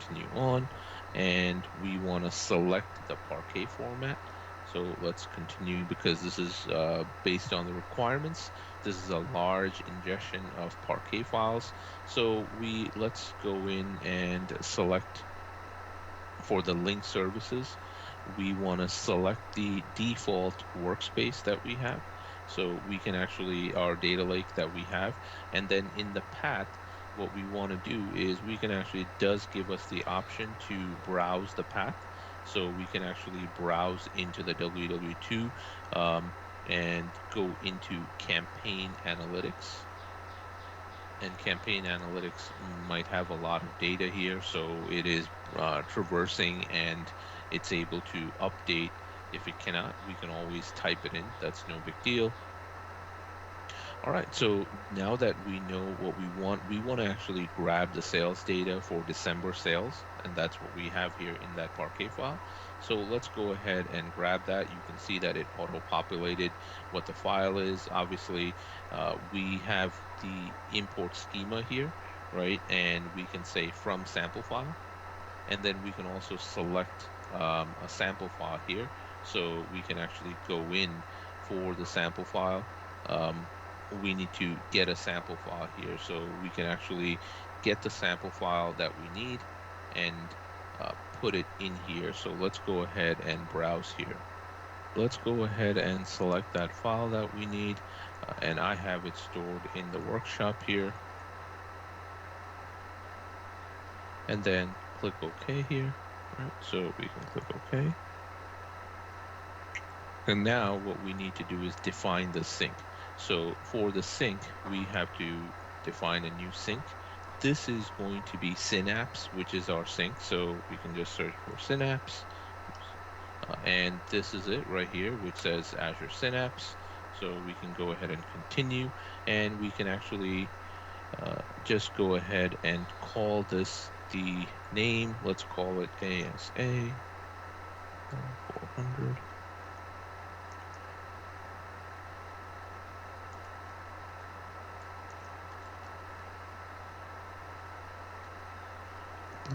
continue on, and we want to select the Parquet format. So let's continue because this is based on the requirements. This is a large ingestion of Parquet files. So let's go in and select for the link services. We want to select the default workspace that we have. So we can actually, our data lake that we have. And then in the path, what we want to do is we can actually, it does give us the option to browse the path. So we can actually browse into the WW2 um, and go into campaign analytics, and campaign analytics might have a lot of data here, so it is traversing and it's able to update. If it cannot, we can always type it in. That's no big deal. All right, so now that we know what we want to actually grab the sales data for December sales, and that's what we have here in that Parquet file. So let's go ahead and grab that. You can see that it auto-populated what the file is. Obviously, we have the import schema here, right? And we can say from sample file, and then we can also select a sample file here. So we can actually go in for the sample file. Um, we need to get a sample file here. So we can actually get the sample file that we need and put it in here. So let's go ahead and browse here. Let's go ahead and select that file that we need. And I have it stored in the workshop here. And then click OK here. Right, so we can click OK. And now what we need to do is define the sink. So for the sink, we have to define a new sink. This is going to be Synapse, which is our sink. So we can just search for Synapse. Oops. And this is it right here, which says Azure Synapse. So we can go ahead and continue, and we can actually just go ahead and call this the name. Let's call it ASA 400.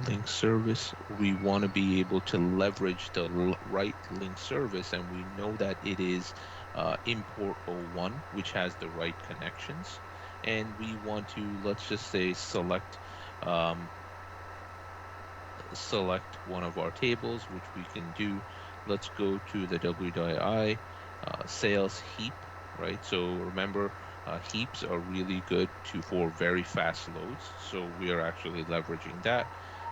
Link service. We want to be able to leverage the right link service, and we know that it is import O1, which has the right connections. And we want to, let's just say, um, select one of our tables, which we can do. Let's go to the WDI sales heap, right? So remember, heaps are really good for very fast loads. So we are actually leveraging that.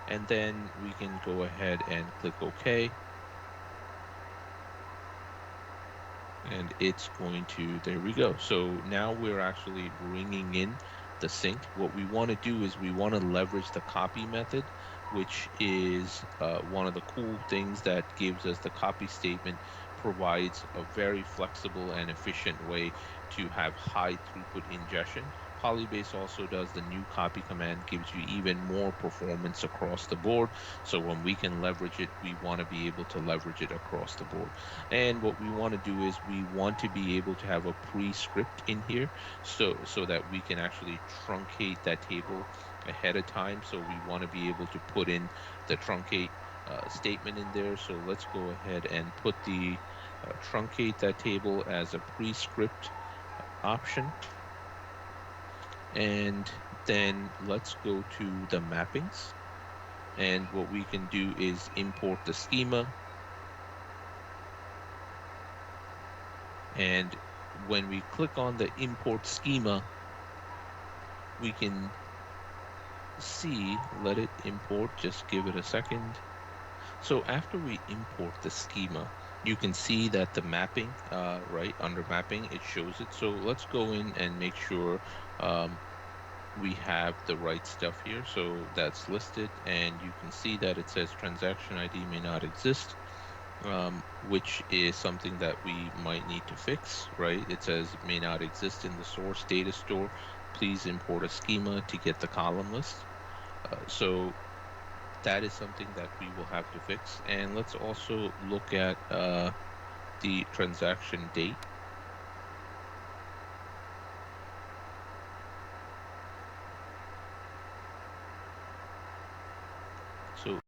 And then we can go ahead and click OK. And it's going to, there we go. So now we're actually bringing in the sync. What we want to do is we want to leverage the copy method, which is one of the cool things that gives us the copy statement, provides a very flexible and efficient way to have high throughput ingestion. Polybase also does the new copy command, gives you even more performance across the board. So when we can leverage it, we want to be able to leverage it across the board. And what we want to do is we want to be able to have a pre-script in here, so that we can actually truncate that table ahead of time. So we want to be able to put in the truncate statement in there. So let's go ahead and put the truncate that table as a pre-script option. And then let's go to the mappings. And what we can do is import the schema. And when we click on the import schema, we can see, let it import, just give it a second. So after we import the schema, you can see that the mapping, right under mapping, it shows it. So let's go in and make sure um, we have the right stuff here. So that's listed, and you can see that it says transaction ID may not exist. Which is something that we might need to fix, right? It says may not exist in the source data store. Please import a schema to get the column list. So that is something that we will have to fix. And let's also look at the transaction date. So